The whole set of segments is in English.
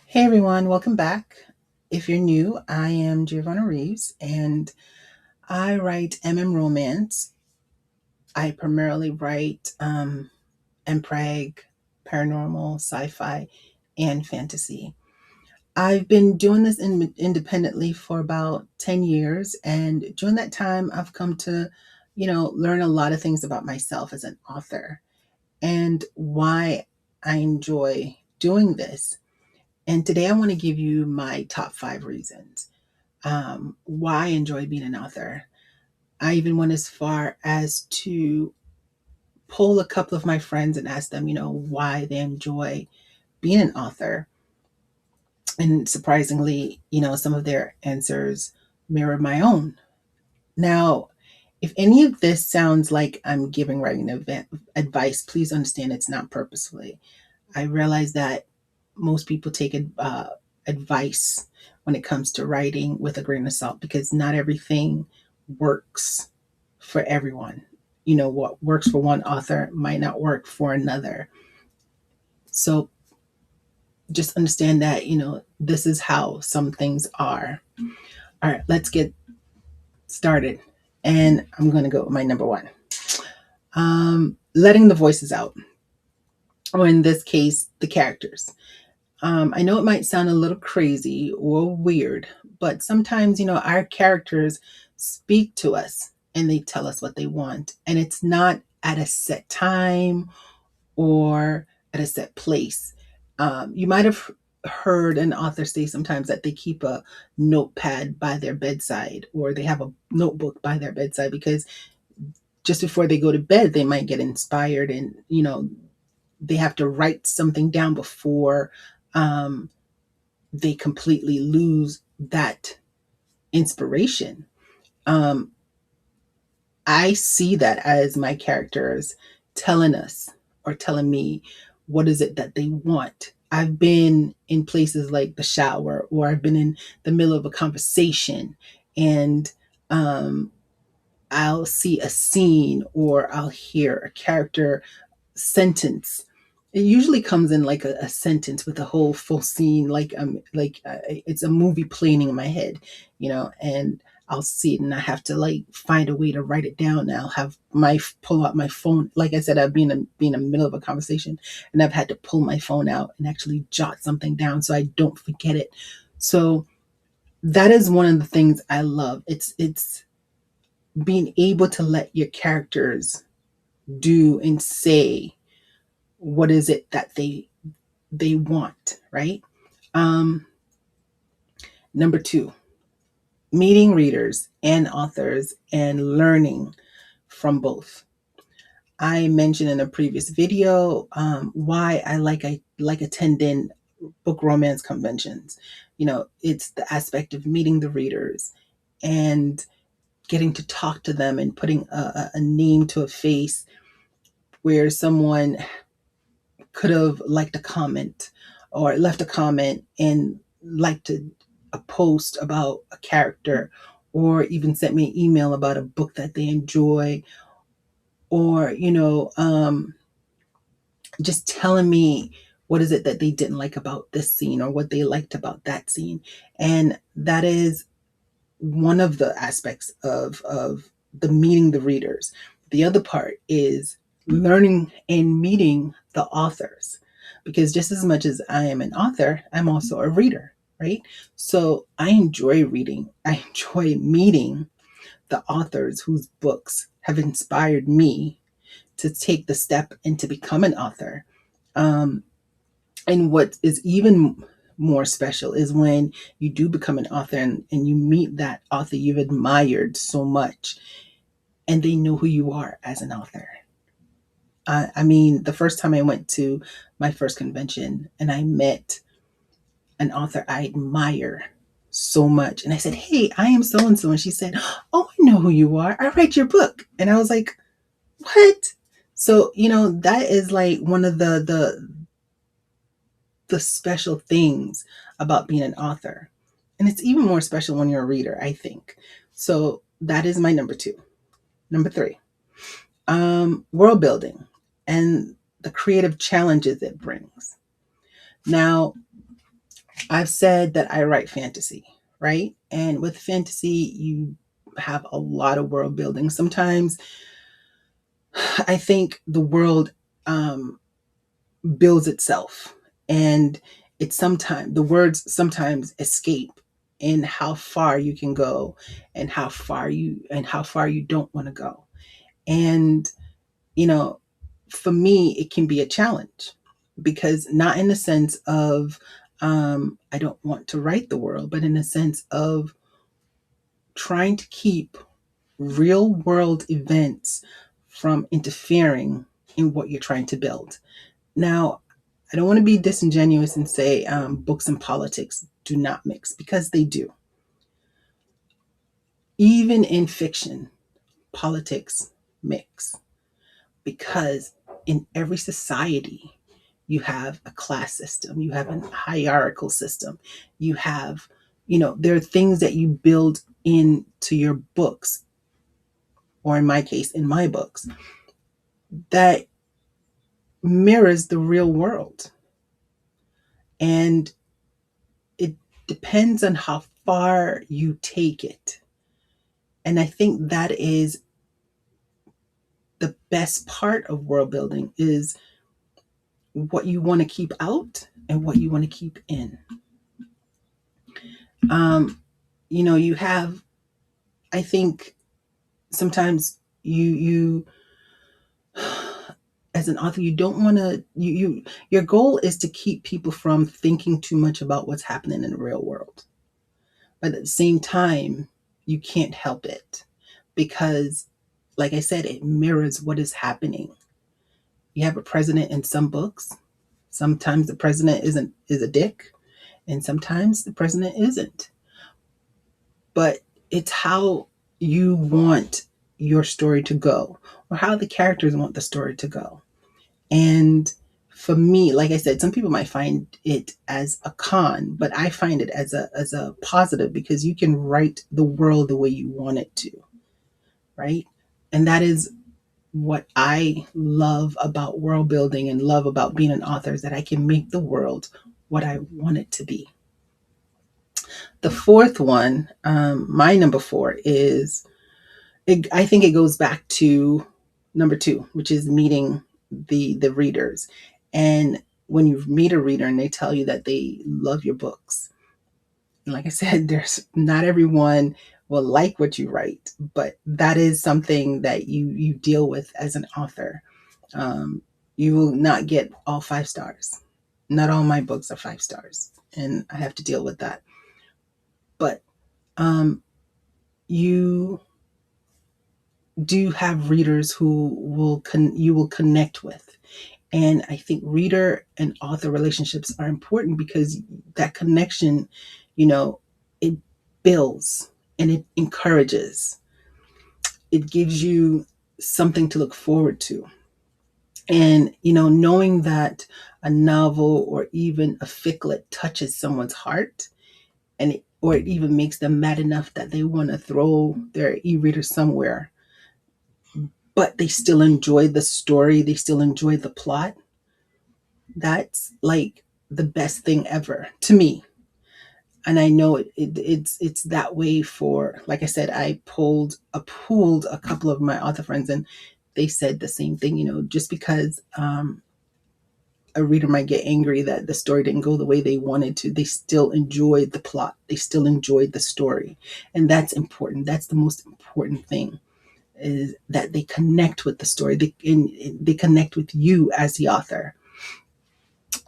Hey everyone, welcome back. If you're new, I am Giovanna Reeves and I write romance. I primarily write MPreg, paranormal, sci-fi, and fantasy. I've been doing this independently for about 10 years, and during that time, I've come to, learn a lot of things about myself as an author and why I enjoy doing this. And today I want to give you my top 5 reasons why I enjoy being an author. I even went as far as to pull a couple of my friends and ask them, why they enjoy being an author. And surprisingly, some of their answers mirror my own. Now, if any of this sounds like I'm giving writing advice, please understand it's not purposefully. I realize that most people take advice when it comes to writing with a grain of salt because not everything works for everyone. What works for one author might not work for another. So just understand that, this is how some things are. All right, let's get started. And I'm going to go with my number one, letting the voices out, or in this case, the characters. I know it might sound a little crazy or weird, but sometimes, our characters speak to us and they tell us what they want. And it's not at a set time or at a set place. You might have heard an author say sometimes that they keep a notepad by their bedside or they have a notebook by their bedside because just before they go to bed, they might get inspired and, they have to write something down before um, they completely lose that inspiration. Um, I see that as my characters telling us or telling me what is it that they want. I've been in places like the shower, or I've been in the middle of a conversation, and um, I'll see a scene or I'll hear a character sentence. It usually comes in like a sentence with a whole full scene, it's a movie playing in my head, and I'll see it and I have to like find a way to write it down. I'll have my pull out my phone. Like I said, I've been in the middle of a conversation and I've had to pull my phone out and actually jot something down so I don't forget it. So that is one of the things I love. It's being able to let your characters do and say what is it that they want, right? um Number two, meeting readers and authors and learning from both. I mentioned in a previous video why I like attending book romance conventions. It's the aspect of meeting the readers and getting to talk to them and putting a name to a face where someone could have liked a comment or left a comment and liked a post about a character, or even sent me an email about a book that they enjoy, or just telling me what is it that they didn't like about this scene or what they liked about that scene. And that is one of the aspects of the meeting the readers. The other part is learning and meeting the authors, because just as much as I am an author, I'm also a reader, right? So I enjoy reading. I enjoy meeting the authors whose books have inspired me to take the step and to become an author. Um, and what is even more special is when you do become an author and you meet that author you've admired so much and they know who you are as an author. I mean, the first time I went to my first convention and I met an author I admire so much, and I said, "Hey, I am so and so," and she said, "Oh, I know who you are. I read your book," and I was like, "What?" So that is like one of the special things about being an author. And it's even more special when you're a reader, I think. So that is my number two. Number three, world building and the creative challenges it brings. Now, I've said that I write fantasy, right? And with fantasy, you have a lot of world building. Sometimes I think the world builds itself, and it's sometimes the words sometimes escape in how far you can go, and how far you don't want to go. And you know, for me, it can be a challenge, because not in the sense of I don't want to write the world, but in the sense of trying to keep real world events from interfering in what you're trying to build. Now, I don't want to be disingenuous and say books and politics do not mix, because they do. Even in fiction, politics mix, because in every society, you have a class system, you have a hierarchical system, you have, there are things that you build into your books, or in my case, in my books, that mirrors the real world. And it depends on how far you take it. And I think that is the best part of world building, is what you want to keep out and what you want to keep in. Um, you have, I think sometimes you as an author, you don't want to, your goal is to keep people from thinking too much about what's happening in the real world. But at the same time, you can't help it, because, like I said, it mirrors what is happening. You have a president in some books. Sometimes the president is a dick, and sometimes the president isn't. But it's how you want your story to go, or how the characters want the story to go. And for me, like I said, some people might find it as a con, but I find it as a positive, because you can write the world the way you want it to, right? And that is what I love about world building and love about being an author, is that I can make the world what I want it to be. The fourth one, my number four, is I think it goes back to number two, which is meeting the readers. And when you meet a reader and they tell you that they love your books, and like I said, there's not everyone will like what you write, but that is something that you deal with as an author. Um, you will not get all 5 stars. Not all my books are 5 stars, and I have to deal with that. But um, you do have readers who you will connect with. And I think reader and author relationships are important, because that connection, you know, it builds and it encourages. It gives you something to look forward to. And, knowing that a novel or even a ficclet touches someone's heart, or it even makes them mad enough that they want to throw their e-reader somewhere, but they still enjoy the story, they still enjoy the plot. That's like the best thing ever to me. And I know it's that way for, like I said, I pooled a couple of my author friends, and they said the same thing. Just because a reader might get angry that the story didn't go the way they wanted to, they still enjoyed the plot, they still enjoyed the story. And that's important. That's the most important thing, is that they connect with the story, they connect with you as the author.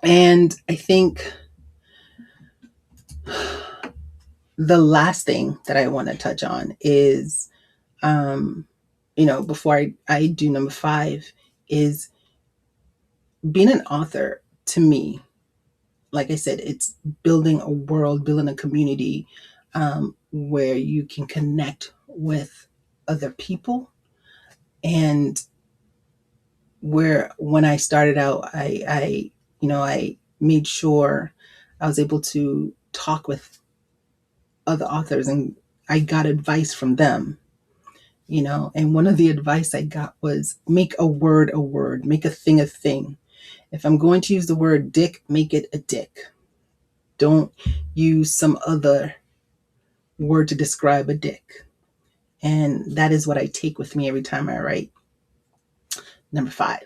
And I think the last thing that I want to touch on is, before I do number five, is being an author. To me, like I said, it's building a world, building a community, where you can connect with other people. And where, when I started out, I made sure I was able to talk with other authors, and I got advice from them. And one of the advice I got was, make a word, make a thing a thing. If I'm going to use the word dick, make it a dick. Don't use some other word to describe a dick. And that is what I take with me every time I write. Number 5.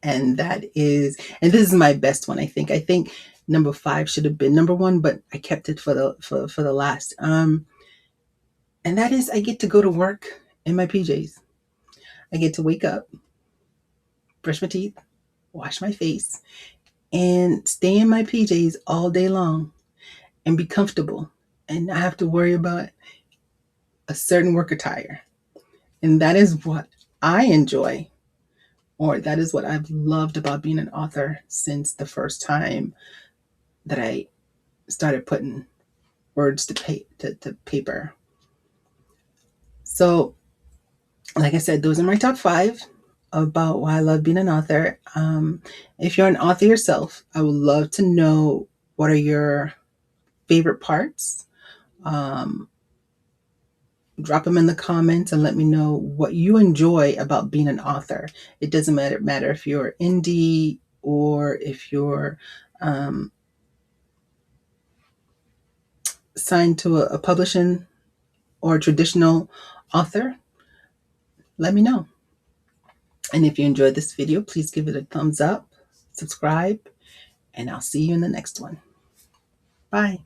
And this is my best one, I think. I think number 5 should have been number 1, but I kept it for the last. And that is, I get to go to work in my PJs. I get to wake up, brush my teeth, wash my face, and stay in my PJs all day long and be comfortable and not have to worry about a certain work attire. And that is what I enjoy, or that is what I've loved about being an author since the first time that I started putting words to paper. So, like I said, those are my top 5 about why I love being an author. If you're an author yourself, I would love to know what are your favorite parts. Drop them in the comments and let me know what you enjoy about being an author. It doesn't matter if you're indie or if you're signed to a publishing or a traditional author. Let me know. And if you enjoyed this video, please give it a thumbs up, subscribe, and I'll see you in the next one. Bye.